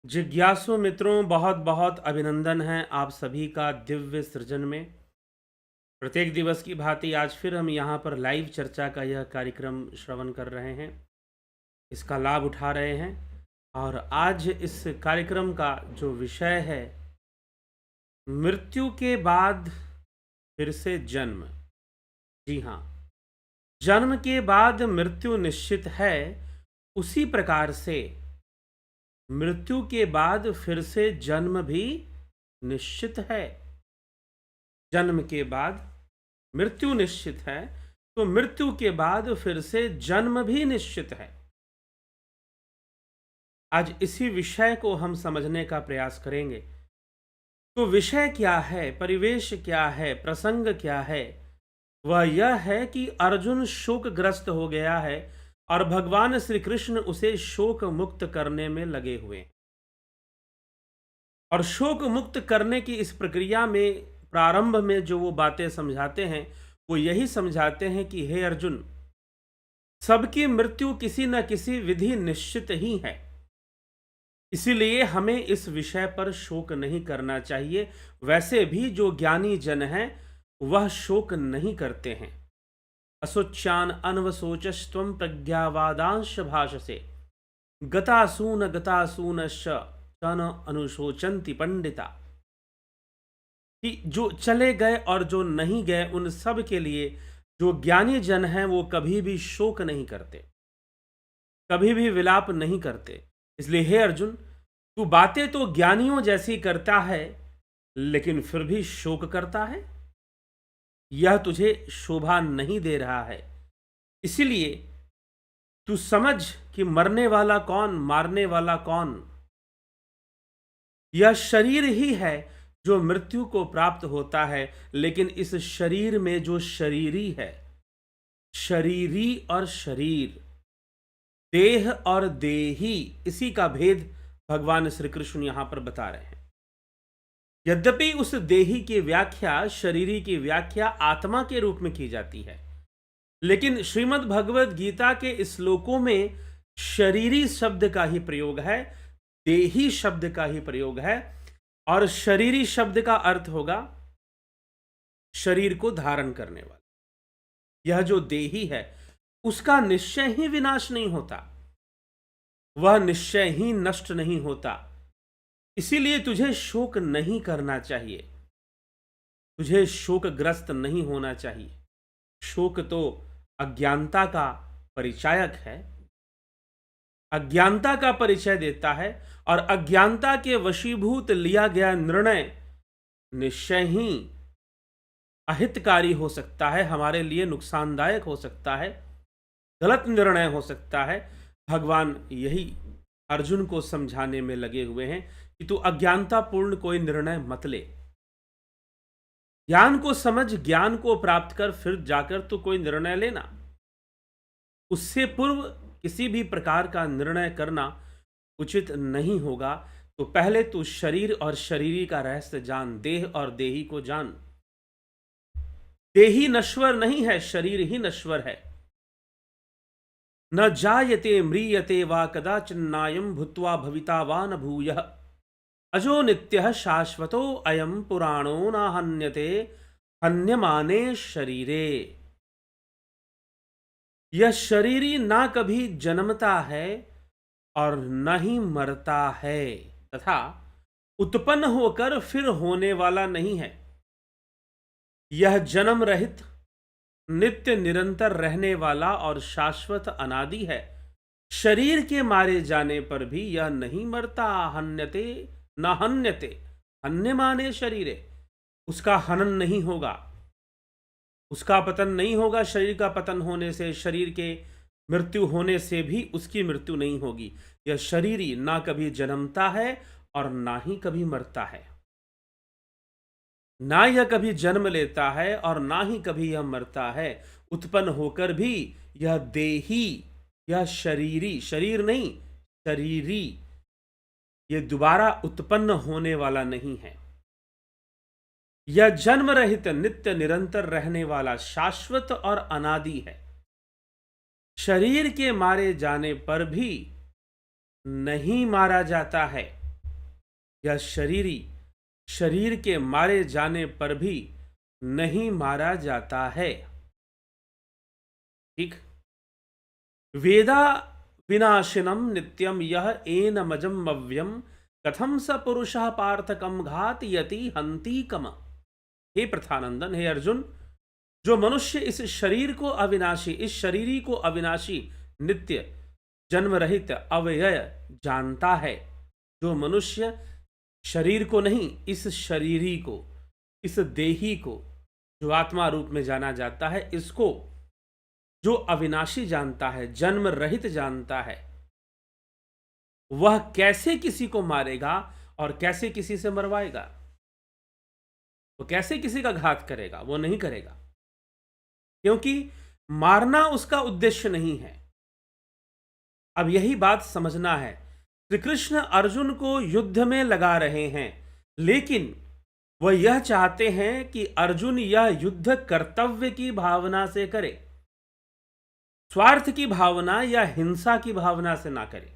जिज्ञासु मित्रों, बहुत बहुत अभिनंदन है आप सभी का दिव्य सृजन में। प्रत्येक दिवस की भांति आज फिर हम यहाँ पर लाइव चर्चा का यह कार्यक्रम श्रवण कर रहे हैं, इसका लाभ उठा रहे हैं। और आज इस कार्यक्रम का जो विषय है, मृत्यु के बाद फिर से जन्म। जी हाँ, जन्म के बाद मृत्यु निश्चित है, उसी प्रकार से मृत्यु के बाद फिर से जन्म भी निश्चित है। जन्म के बाद मृत्यु निश्चित है, तो मृत्यु के बाद फिर से जन्म भी निश्चित है। आज इसी विषय को हम समझने का प्रयास करेंगे। तो विषय क्या है, परिवेश क्या है, प्रसंग क्या है? वह यह है कि अर्जुन शोकग्रस्त हो गया है और भगवान श्री कृष्ण उसे शोक मुक्त करने में लगे हुए हैं। और शोक मुक्त करने की इस प्रक्रिया में प्रारंभ में जो वो बातें समझाते हैं, वो यही समझाते हैं कि हे अर्जुन, सबकी मृत्यु किसी न किसी विधि निश्चित ही है, इसीलिए हमें इस विषय पर शोक नहीं करना चाहिए। वैसे भी जो ज्ञानी जन हैं वह शोक नहीं करते हैं। असोच्यान अनवसोचस्त्वं प्रज्ञावादांश भाषसे गतासूनश्च न अनुशोचन्ति पंडिता। कि जो चले गए और जो नहीं गए, उन सब के लिए जो ज्ञानी जन हैं वो कभी भी शोक नहीं करते, कभी भी विलाप नहीं करते। इसलिए हे अर्जुन, तू बातें तो ज्ञानियों जैसी करता है, लेकिन फिर भी शोक करता है, यह तुझे शोभा नहीं दे रहा है। इसीलिए तू समझ कि मरने वाला कौन, मारने वाला कौन? यह शरीर ही है जो मृत्यु को प्राप्त होता है, लेकिन इस शरीर में जो शरीरी है, शरीरी और शरीर, देह और देही, इसी का भेद भगवान श्री कृष्ण यहां पर बता रहे हैं। यद्यपि उस देही की व्याख्या, शरीरी की व्याख्या आत्मा के रूप में की जाती है, लेकिन श्रीमद् भगवद गीता के श्लोकों में शरीरी शब्द का ही प्रयोग है, देही शब्द का ही प्रयोग है। और शरीरी शब्द का अर्थ होगा शरीर को धारण करने वाला। यह जो देही है उसका निश्चय ही विनाश नहीं होता, वह निश्चय ही नष्ट नहीं होता। इसीलिए तुझे शोक नहीं करना चाहिए, तुझे शोकग्रस्त नहीं होना चाहिए। शोक तो अज्ञानता का परिचायक है, अज्ञानता का परिचय देता है, और अज्ञानता के वशीभूत लिया गया निर्णय निश्चय ही अहितकारी हो सकता है, हमारे लिए नुकसानदायक हो सकता है, गलत निर्णय हो सकता है। भगवान यही अर्जुन को समझाने में लगे हुए हैं कि तू अज्ञानतापूर्ण कोई निर्णय मत ले, ज्ञान को समझ, ज्ञान को प्राप्त कर, फिर जाकर तू कोई निर्णय लेना। उससे पूर्व किसी भी प्रकार का निर्णय करना उचित नहीं होगा। तो पहले तू शरीर और शरीरी का रहस्य जान, देह और देही को जान। देही नश्वर नहीं है, शरीर ही नश्वर है। न जायते म्रियते वा कदाचिन्नायं भूत्वा भविता वा न भूयः अजो नित्यः शाश्वतो अयं पुराणो न हन्यते हन्यमाने शरीरे। यह शरीरी ना कभी जन्मता है और न ही मरता है, तथा उत्पन्न होकर फिर होने वाला नहीं है। यह जन्म रहित, नित्य निरंतर रहने वाला और शाश्वत अनादि है। शरीर के मारे जाने पर भी यह नहीं मरता। हन्यते न हन्यते, हन्यमाने शरीरे, उसका हनन नहीं होगा, उसका पतन नहीं होगा। शरीर का पतन होने से, शरीर के मृत्यु होने से भी उसकी मृत्यु नहीं होगी। यह शरीरी ना कभी जन्मता है और ना ही कभी मरता है, ना यह कभी जन्म लेता है और ना ही कभी यह मरता है। उत्पन्न होकर भी यह देही, यह शरीरी, शरीर नहीं शरीरी, यह दोबारा उत्पन्न होने वाला नहीं है। यह जन्म रहित, नित्य निरंतर रहने वाला, शाश्वत और अनादि है। शरीर के मारे जाने पर भी नहीं मारा जाता है, यह शरीरी शरीर के मारे जाने पर भी नहीं मारा जाता है। ठीक। वेदा विनाशिनम नित्यम यह एनमजम अव्यम कथम स पुरुषः पार्थकम घातयति हंति कम। हे प्रथानंदन, हे अर्जुन, जो मनुष्य इस शरीर को अविनाशी, इस शरीरी को अविनाशी, नित्य, जन्म रहित, अव्यय जानता है, जो मनुष्य शरीर को नहीं, इस शरीरी को, इस देही को, जो आत्मा रूप में जाना जाता है, इसको जो अविनाशी जानता है, जन्म रहित जानता है, वह कैसे किसी को मारेगा और कैसे किसी से मरवाएगा? वो कैसे किसी का घात करेगा? वो नहीं करेगा, क्योंकि मारना उसका उद्देश्य नहीं है। अब यही बात समझना है। श्री कृष्ण अर्जुन को युद्ध में लगा रहे हैं, लेकिन वह यह चाहते हैं कि अर्जुन यह युद्ध कर्तव्य की भावना से करे, स्वार्थ की भावना या हिंसा की भावना से ना करे।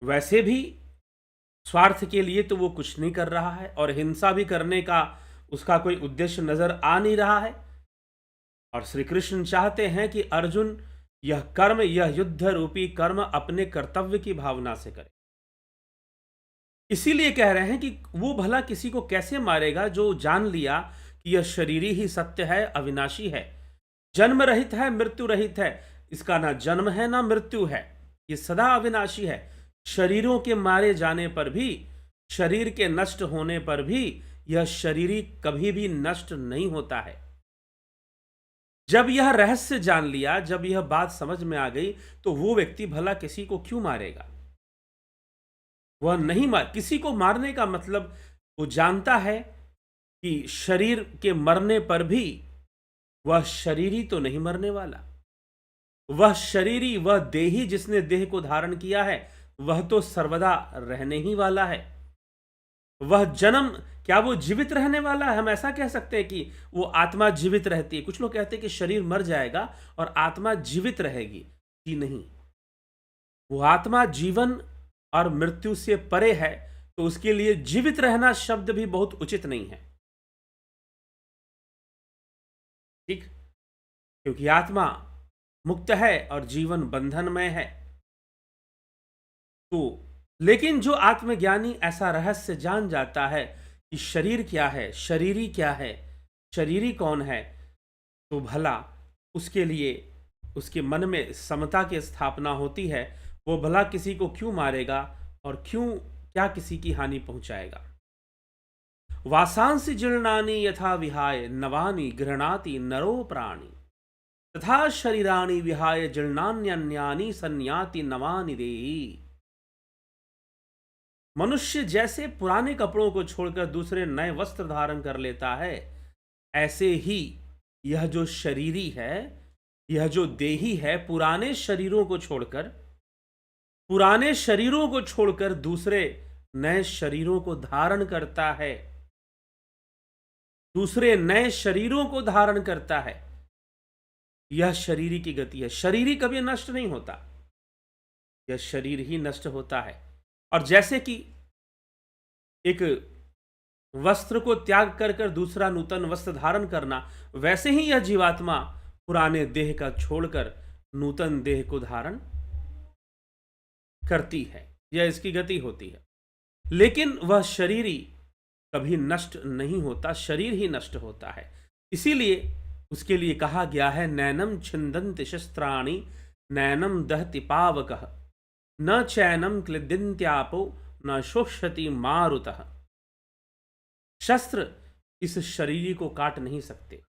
वैसे भी स्वार्थ के लिए तो वो कुछ नहीं कर रहा है, और हिंसा भी करने का उसका कोई उद्देश्य नजर आ नहीं रहा है। और श्री कृष्ण चाहते हैं कि अर्जुन यह कर्म, यह युद्ध रूपी कर्म अपने कर्तव्य की भावना से करे। इसीलिए कह रहे हैं कि वो भला किसी को कैसे मारेगा जो जान लिया कि यह शरीरी ही सत्य है, अविनाशी है, जन्म रहित है, मृत्यु रहित है, इसका ना जन्म है ना मृत्यु है, ये सदा अविनाशी है। शरीरों के मारे जाने पर भी, शरीर के नष्ट होने पर भी यह शरीरी कभी भी नष्ट नहीं होता है। जब यह रहस्य जान लिया, जब यह बात समझ में आ गई, तो वो व्यक्ति भला किसी को क्यों मारेगा? वह नहीं मार, किसी को मारने का मतलब वो जानता है कि शरीर के मरने पर भी वह शरीरी तो नहीं मरने वाला। वह शरीरी, वह देही जिसने देह को धारण किया है, वह तो सर्वदा रहने ही वाला है। वह जन्म, क्या वो जीवित रहने वाला है? हम ऐसा कह सकते हैं कि वो आत्मा जीवित रहती है। कुछ लोग कहते हैं कि शरीर मर जाएगा और आत्मा जीवित रहेगी। जी नहीं, वो आत्मा जीवन और मृत्यु से परे है, तो उसके लिए जीवित रहना शब्द भी बहुत उचित नहीं है। ठीक, क्योंकि आत्मा मुक्त है और जीवन बंधनमय है। तो लेकिन जो आत्मज्ञानी ऐसा रहस्य जान जाता है कि शरीर क्या है, शरीरी क्या है, शरीरी कौन है, तो भला उसके लिए उसके मन में समता की स्थापना होती है। वो भला किसी को क्यों मारेगा और क्यों, क्या किसी की हानि पहुंचाएगा? वासांसि जीर्णानि यथा विहाय नवानि गृह्णाति नरो प्राणी तथा शरीराणि विहाय जीर्णान्यानि संयाति नवानि देहि। मनुष्य जैसे पुराने कपड़ों को छोड़कर दूसरे नए वस्त्र धारण कर लेता है, ऐसे ही यह जो शरीरी है, यह जो देही है, पुराने शरीरों को छोड़कर दूसरे नए शरीरों को धारण करता है, दूसरे नए शरीरों को धारण करता है। यह शरीरी की गति है। शरीरी कभी नष्ट नहीं होता, यह शरीर ही नष्ट होता है। और जैसे कि एक वस्त्र को त्याग कर दूसरा नूतन वस्त्र धारण करना, वैसे ही यह जीवात्मा पुराने देह का छोड़कर नूतन देह को धारण करती है। यह इसकी गति होती है। लेकिन वह शरीरी कभी नष्ट नहीं होता, शरीर ही नष्ट होता है। इसीलिए उसके लिए कहा गया है, नैनम छिन्दन्ति शस्त्राणि नैनम दहति पावकः न चैनम क्लिद्यन्त्यापो न शोषति मारुतः। शस्त्र इस शरीर को काट नहीं सकते,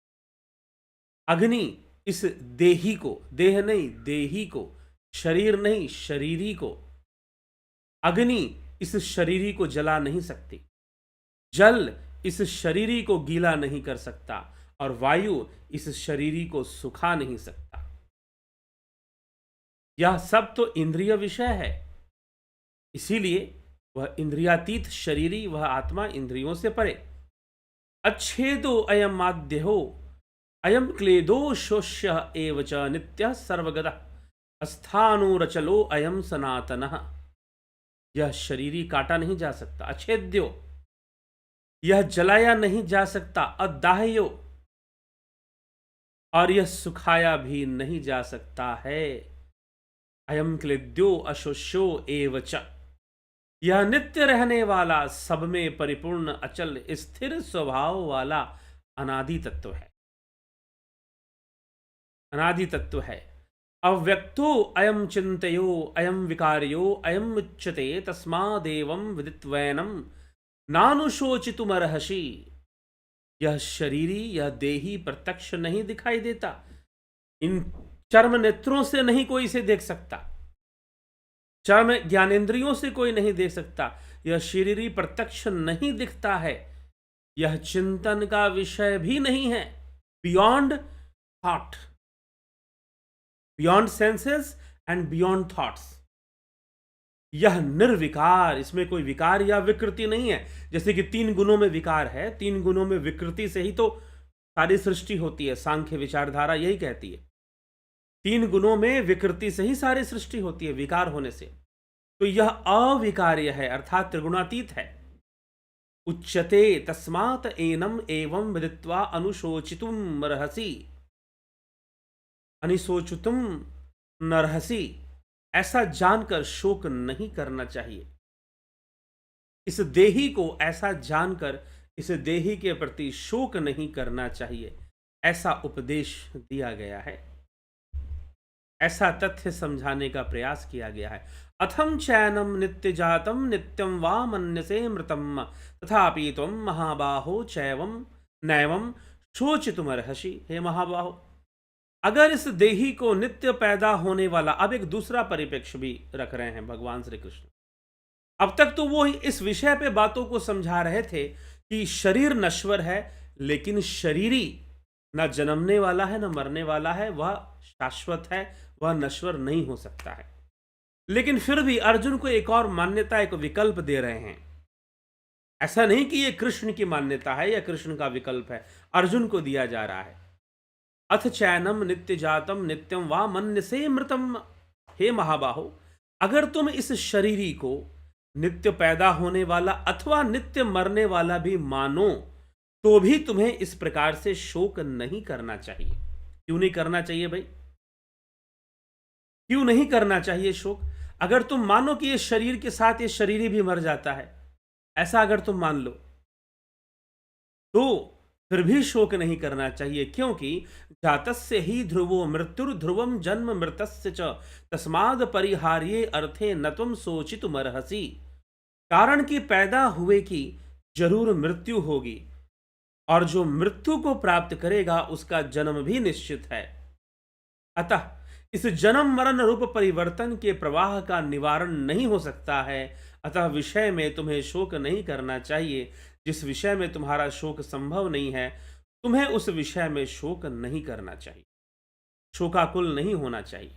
अग्नि इस देही को, देह नहीं देही को, शरीर नहीं शरीरी को, अग्नि इस शरीरी को जला नहीं सकती, जल इस शरीरी को गीला नहीं कर सकता, और वायु इस शरीरी को सुखा नहीं सकता। यह सब तो इंद्रिय विषय है। इसीलिए वह इंद्रियातीत शरीरी, वह आत्मा इंद्रियों से परे। अच्छेदो अयम आद्यो अयम क्लेदो शोष्य एव च नित्यः सर्वगतः स्थाणुरचलो अयम सनातनः। यह शरीरी काटा नहीं जा सकता, अछेद्यो। यह जलाया नहीं जा सकता, अदाह्यो। और यह सुखाया भी नहीं जा सकता है, अयम क्लेद्यो अशोष्यो एवच। यह नित्य रहने वाला, सब में परिपूर्ण, अचल, स्थिर स्वभाव वाला अनादि तत्व है। अनादि तत्व है। अव्यक्तो अयम चिंतयो अयम विकार्यो अयम उच्यते तस्मादेवं विदित्वैनं नानुशोचितुमर्हसि। यह शरीरी, यह देही प्रत्यक्ष नहीं दिखाई देता, इन चर्म नेत्रों से नहीं कोई इसे देख सकता, चर्म ज्ञानेंद्रियों से कोई नहीं देख सकता। यह शरीरी प्रत्यक्ष नहीं दिखता है, यह चिंतन का विषय भी नहीं है, beyond thought, beyond senses and beyond thoughts. यह निर्विकार, इसमें कोई विकार या विकृति नहीं है। जैसे कि 3 गुणों में विकार है, 3 गुणों में विकृति से ही तो सारी सृष्टि होती है, सांख्य विचारधारा यही कहती है। 3 गुणों में विकृति से ही सारी सृष्टि होती है, विकार होने से। तो यह अविकार्य है, अर्थात त्रिगुणातीत है। उच्यते तस्मात् एनम एवं विदित्वा अनुशोचितुम रहसी, अनिशोचितुम नरहसी। ऐसा जानकर शोक नहीं करना चाहिए। इस देही को ऐसा जानकर इस देही के प्रति शोक नहीं करना चाहिए, ऐसा उपदेश दिया गया है, ऐसा तथ्य समझाने का प्रयास किया गया है। अथम चैनम नित्य जातम नित्यम वा मन्यसे मृतम तथापि त्वं महाबाहो चैवम नैवम शोचितुमर्हसि। हे महाबाहो, अगर इस देही को नित्य पैदा होने वाला, अब एक दूसरा परिप्रेक्ष्य भी रख रहे हैं भगवान श्री कृष्ण। अब तक तो वो इस विषय पे बातों को समझा रहे थे कि शरीर नश्वर है, लेकिन शरीरी न जन्मने वाला है न मरने वाला है, वह शाश्वत है, वह नश्वर नहीं हो सकता है। लेकिन फिर भी अर्जुन को एक और मान्यता, एक विकल्प दे रहे हैं। ऐसा नहीं कि यह कृष्ण की मान्यता है या कृष्ण का विकल्प है, अर्जुन को दिया जा रहा है। अथ चैनम नित्य जातम नित्यम वा मन्यसे मृतम। हे महाबाहो, अगर तुम इस शरीरी को नित्य पैदा होने वाला अथवा नित्य मरने वाला भी मानो, तो भी तुम्हें इस प्रकार से शोक नहीं करना चाहिए। क्यों नहीं करना चाहिए भाई? क्यों नहीं करना चाहिए शोक? अगर तुम मानो कि ये शरीर के साथ ये शरीरी भी मर जाता है, ऐसा अगर तुम मान लो, तो फिर भी शोक नहीं करना चाहिए, क्योंकि जातस्य ही ध्रुवो मृत्युर्ध्रुवम जन्म मृतस्य च तस्माद परिहार्ये अर्थे न तुम शोचितुमर्हसि। कारण कि पैदा हुए की जरूर मृत्यु होगी, और जो मृत्यु को प्राप्त करेगा उसका जन्म भी निश्चित है। अतः इस जन्म मरण रूप परिवर्तन के प्रवाह का निवारण नहीं हो सकता है। अतः विषय में तुम्हें शोक नहीं करना चाहिए। जिस विषय में तुम्हारा शोक संभव नहीं है, तुम्हें उस विषय में शोक नहीं करना चाहिए, शोकाकुल नहीं होना चाहिए,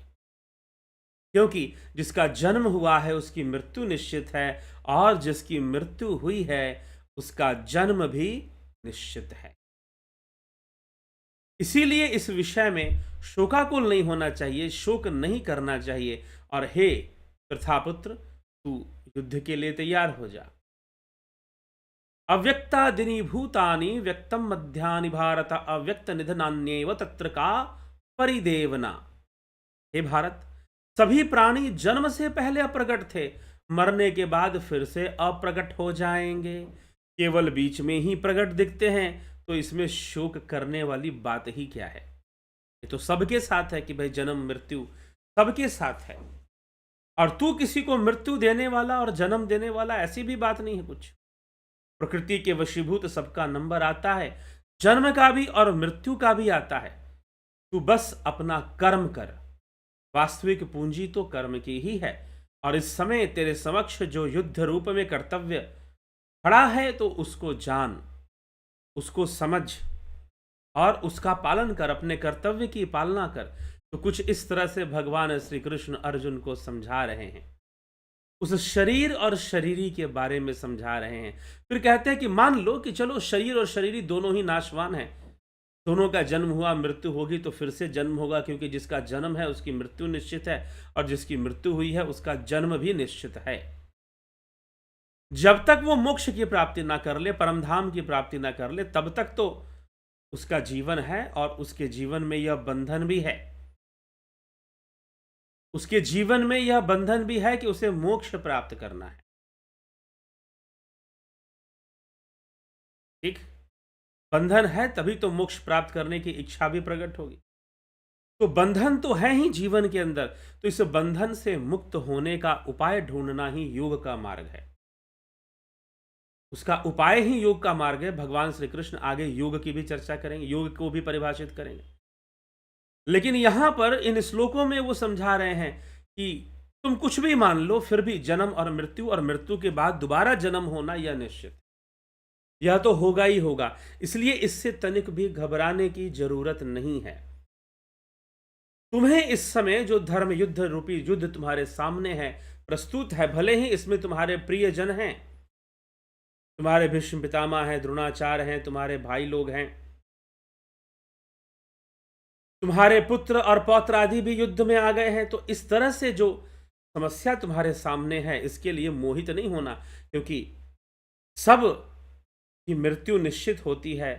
क्योंकि जिसका जन्म हुआ है उसकी मृत्यु निश्चित है, और जिसकी मृत्यु हुई है उसका जन्म भी निश्चित है। इसीलिए इस विषय में शोकाकुल नहीं होना चाहिए, शोक नहीं करना चाहिए। और हे प्रथापुत्र, तू युद्ध के लिए तैयार हो जा। अव्यक्तादिनी भूतानि व्यक्तम मध्यानि भारत अव्यक्त निधनान्येव तत्र का परिदेवना। हे भारत, सभी प्राणी जन्म से पहले अप्रकट थे, मरने के बाद फिर से अप्रकट हो जाएंगे, केवल बीच में ही प्रकट दिखते हैं। तो इसमें शोक करने वाली बात ही क्या है? ये तो सबके साथ है कि भाई जन्म मृत्यु सबके साथ है, और तू किसी को मृत्यु देने वाला और जन्म देने वाला, ऐसी भी बात नहीं है कुछ। प्रकृति के वशीभूत सबका नंबर आता है, जन्म का भी और मृत्यु का भी आता है। तू बस अपना कर्म कर, वास्तविक पूंजी तो कर्म की ही है। और इस समय तेरे समक्ष जो युद्ध रूप में कर्तव्य खड़ा है, तो उसको जान, उसको समझ और उसका पालन कर, अपने कर्तव्य की पालना कर। तो कुछ इस तरह से भगवान श्री कृष्ण अर्जुन को समझा रहे हैं, उस शरीर और शरीरी के बारे में समझा रहे हैं। फिर कहते हैं कि मान लो कि चलो शरीर और शरीरी दोनों ही नाशवान हैं, दोनों का जन्म हुआ, मृत्यु होगी, तो फिर से जन्म होगा, क्योंकि जिसका जन्म है उसकी मृत्यु निश्चित है, और जिसकी मृत्यु हुई है उसका जन्म भी निश्चित है। जब तक वो मोक्ष की प्राप्ति ना कर ले, परमधाम की प्राप्ति ना कर ले, तब तक तो उसका जीवन है और उसके जीवन में यह बंधन भी है। उसके जीवन में यह बंधन भी है कि उसे मोक्ष प्राप्त करना है। ठीक? बंधन है तभी तो मोक्ष प्राप्त करने की इच्छा भी प्रकट होगी। तो बंधन तो है ही जीवन के अंदर, तो इस बंधन से मुक्त होने का उपाय ढूंढना ही योग का मार्ग है। उसका उपाय ही योग का मार्ग है। भगवान श्री कृष्ण आगे योग की भी चर्चा करेंगे, योग को भी परिभाषित करेंगे। लेकिन यहां पर इन श्लोकों में वो समझा रहे हैं कि तुम कुछ भी मान लो, फिर भी जन्म और मृत्यु के बाद दोबारा जन्म होना यह निश्चित है। यह तो होगा ही होगा। इसलिए इससे तनिक भी घबराने की जरूरत नहीं है। तुम्हें इस समय जो धर्म युद्ध रूपी युद्ध तुम्हारे सामने है, प्रस्तुत है, भले ही इसमें तुम्हारे प्रियजन हैं, तुम्हारे भीष्म पितामह हैं, द्रोणाचार्य हैं, तुम्हारे भाई लोग हैं, तुम्हारे पुत्र और पौत्र आदि भी युद्ध में आ गए हैं, तो इस तरह से जो समस्या तुम्हारे सामने है, इसके लिए मोहित नहीं होना, क्योंकि सब की मृत्यु निश्चित होती है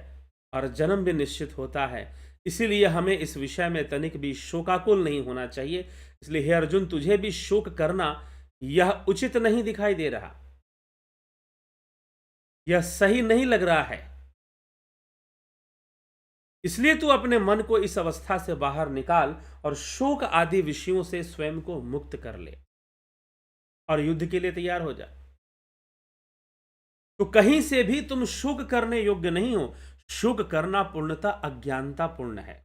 और जन्म भी निश्चित होता है। इसीलिए हमें इस विषय में तनिक भी शोकाकुल नहीं होना चाहिए। इसलिए हे अर्जुन, तुझे भी शोक करना यह उचित नहीं दिखाई दे रहा, यह सही नहीं लग रहा है। इसलिए तू अपने मन को इस अवस्था से बाहर निकाल और शोक आदि विषयों से स्वयं को मुक्त कर ले और युद्ध के लिए तैयार हो जा। तो कहीं से भी तुम शोक करने योग्य नहीं हो। शोक करना पूर्णतः अज्ञानता पूर्ण है।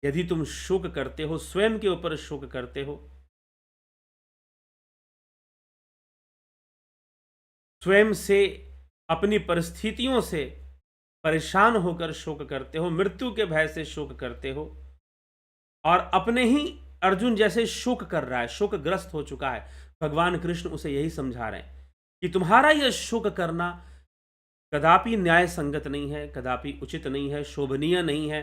यदि तुम शोक करते हो, स्वयं के ऊपर शोक करते हो, स्वयं से, अपनी परिस्थितियों से परेशान होकर शोक करते हो, मृत्यु के भय से शोक करते हो, और अपने ही अर्जुन जैसे शोक कर रहा है, शोकग्रस्त हो चुका है, भगवान कृष्ण उसे यही समझा रहे हैं कि तुम्हारा यह शोक करना कदापि न्याय संगत नहीं है, कदापि उचित नहीं है, शोभनीय नहीं है।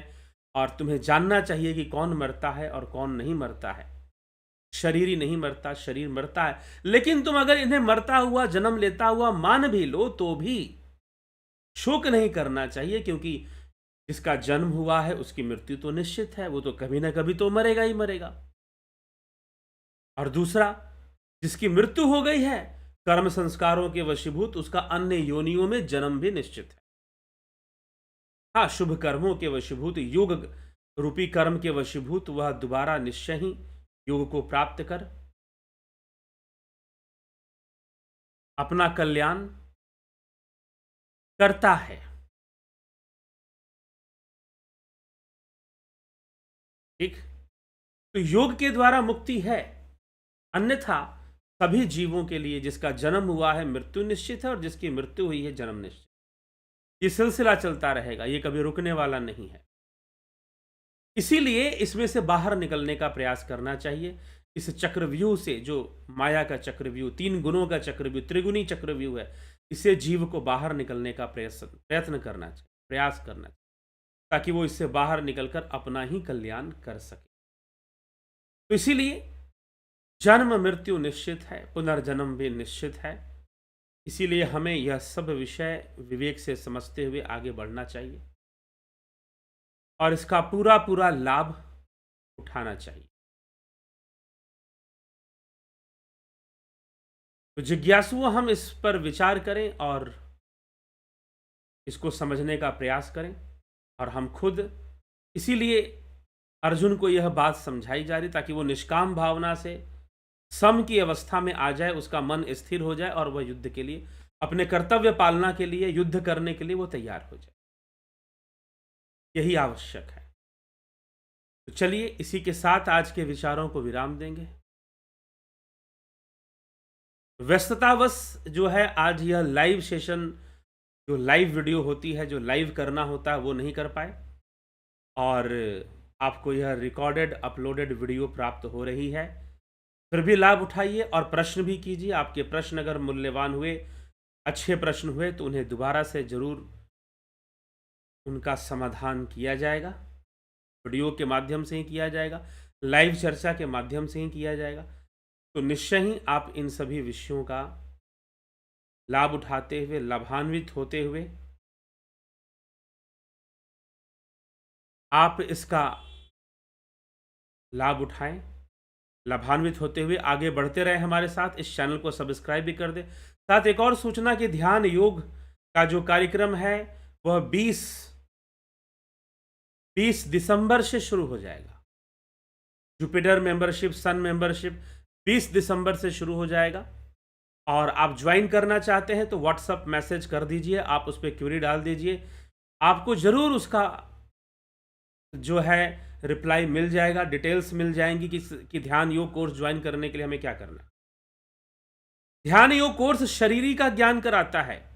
और तुम्हें जानना चाहिए कि कौन मरता है और कौन नहीं मरता है। शरीर ही नहीं मरता, शरीर मरता है। लेकिन तुम अगर इन्हें मरता हुआ, जन्म लेता हुआ मान भी लो, तो भी शोक नहीं करना चाहिए, क्योंकि जिसका जन्म हुआ है उसकी मृत्यु तो निश्चित है, वो तो कभी ना कभी तो मरेगा ही मरेगा। और दूसरा, जिसकी मृत्यु हो गई है, कर्म संस्कारों के वशीभूत, उसका अन्य योनियों में जन्म भी निश्चित है। हाँ, शुभ कर्मों के वशीभूत, योग रूपी कर्म के वशीभूत, वह दोबारा निश्चय ही योग को प्राप्त कर अपना कल्याण करता है। ठीक? तो योग के द्वारा मुक्ति है, अन्यथा सभी जीवों के लिए जिसका जन्म हुआ है मृत्यु निश्चित है, और जिसकी मृत्यु हुई है जन्म निश्चित। ये सिलसिला चलता रहेगा, ये कभी रुकने वाला नहीं है। इसीलिए इसमें से बाहर निकलने का प्रयास करना चाहिए। इस चक्रव्यूह से, जो माया का चक्रव्यूह, तीन गुणों का चक्रव्यूह, त्रिगुणी चक्रव्यूह है, इससे जीव को बाहर निकलने का प्रयत्न करना चाहिए, प्रयास करना चाहिए, ताकि वो इससे बाहर निकलकर अपना ही कल्याण कर सके। तो इसीलिए जन्म मृत्यु निश्चित है, पुनर्जन्म भी निश्चित है। इसीलिए हमें यह सब विषय विवेक से समझते हुए आगे बढ़ना चाहिए और इसका पूरा पूरा लाभ उठाना चाहिए। तो जिज्ञासुओं, हम इस पर विचार करें और इसको समझने का प्रयास करें। और हम खुद, इसीलिए अर्जुन को यह बात समझाई जा रही, ताकि वो निष्काम भावना से सम की अवस्था में आ जाए, उसका मन स्थिर हो जाए और वह युद्ध के लिए, अपने कर्तव्य पालना के लिए, युद्ध करने के लिए वो तैयार हो जाए। यही आवश्यक है। तो चलिए, इसी के साथ आज के विचारों को विराम देंगे। व्यस्ततावश जो है, आज यह लाइव सेशन, जो लाइव वीडियो होती है, जो लाइव करना होता है, वो नहीं कर पाए, और आपको यह रिकॉर्डेड अपलोडेड वीडियो प्राप्त हो रही है। फिर भी लाभ उठाइए और प्रश्न भी कीजिए। आपके प्रश्न अगर मूल्यवान हुए, अच्छे प्रश्न हुए, तो उन्हें दोबारा से जरूर उनका समाधान किया जाएगा। वीडियो के माध्यम से ही किया जाएगा, लाइव चर्चा के माध्यम से ही किया जाएगा। तो निश्चय ही आप इन सभी विषयों का लाभ उठाते हुए, लाभान्वित होते हुए आप इसका लाभ उठाएं, लाभान्वित होते हुए आगे बढ़ते रहे हमारे साथ। इस चैनल को सब्सक्राइब भी कर दें। साथ एक और सूचना कि ध्यान योग का जो कार्यक्रम है वह 20 दिसंबर से शुरू हो जाएगा। जुपिटर मेंबरशिप, सन मेंबरशिप 20 दिसंबर से शुरू हो जाएगा। और आप ज्वाइन करना चाहते हैं तो व्हाट्सअप मैसेज कर दीजिए, आप उस पर क्वेरी डाल दीजिए, आपको ज़रूर उसका जो है रिप्लाई मिल जाएगा, डिटेल्स मिल जाएंगी कि ध्यान योग कोर्स ज्वाइन करने के लिए हमें क्या करना है। ध्यान योग कोर्स शरीरी का ज्ञान कराता है,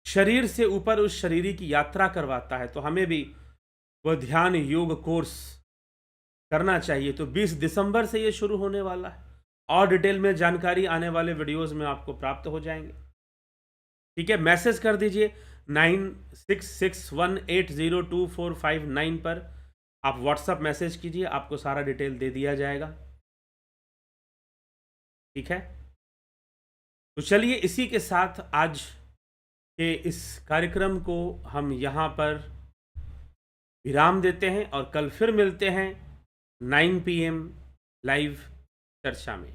शरीर से ऊपर उस शरीरी की यात्रा करवाता है, तो हमें भी वह ध्यान योग कोर्स करना चाहिए। तो 20 दिसंबर से ये शुरू होने वाला है और डिटेल में जानकारी आने वाले वीडियोस में आपको प्राप्त हो जाएंगे। ठीक है, मैसेज कर दीजिए 9661802459 पर, आप व्हाट्सएप मैसेज कीजिए, आपको सारा डिटेल दे दिया जाएगा। ठीक है, तो चलिए इसी के साथ आज के इस कार्यक्रम को हम यहाँ पर विराम देते हैं और कल फिर मिलते हैं 9 PM लाइव चर्चा में।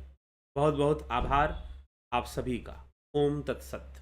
बहुत बहुत आभार आप सभी का। ओम तत्सत।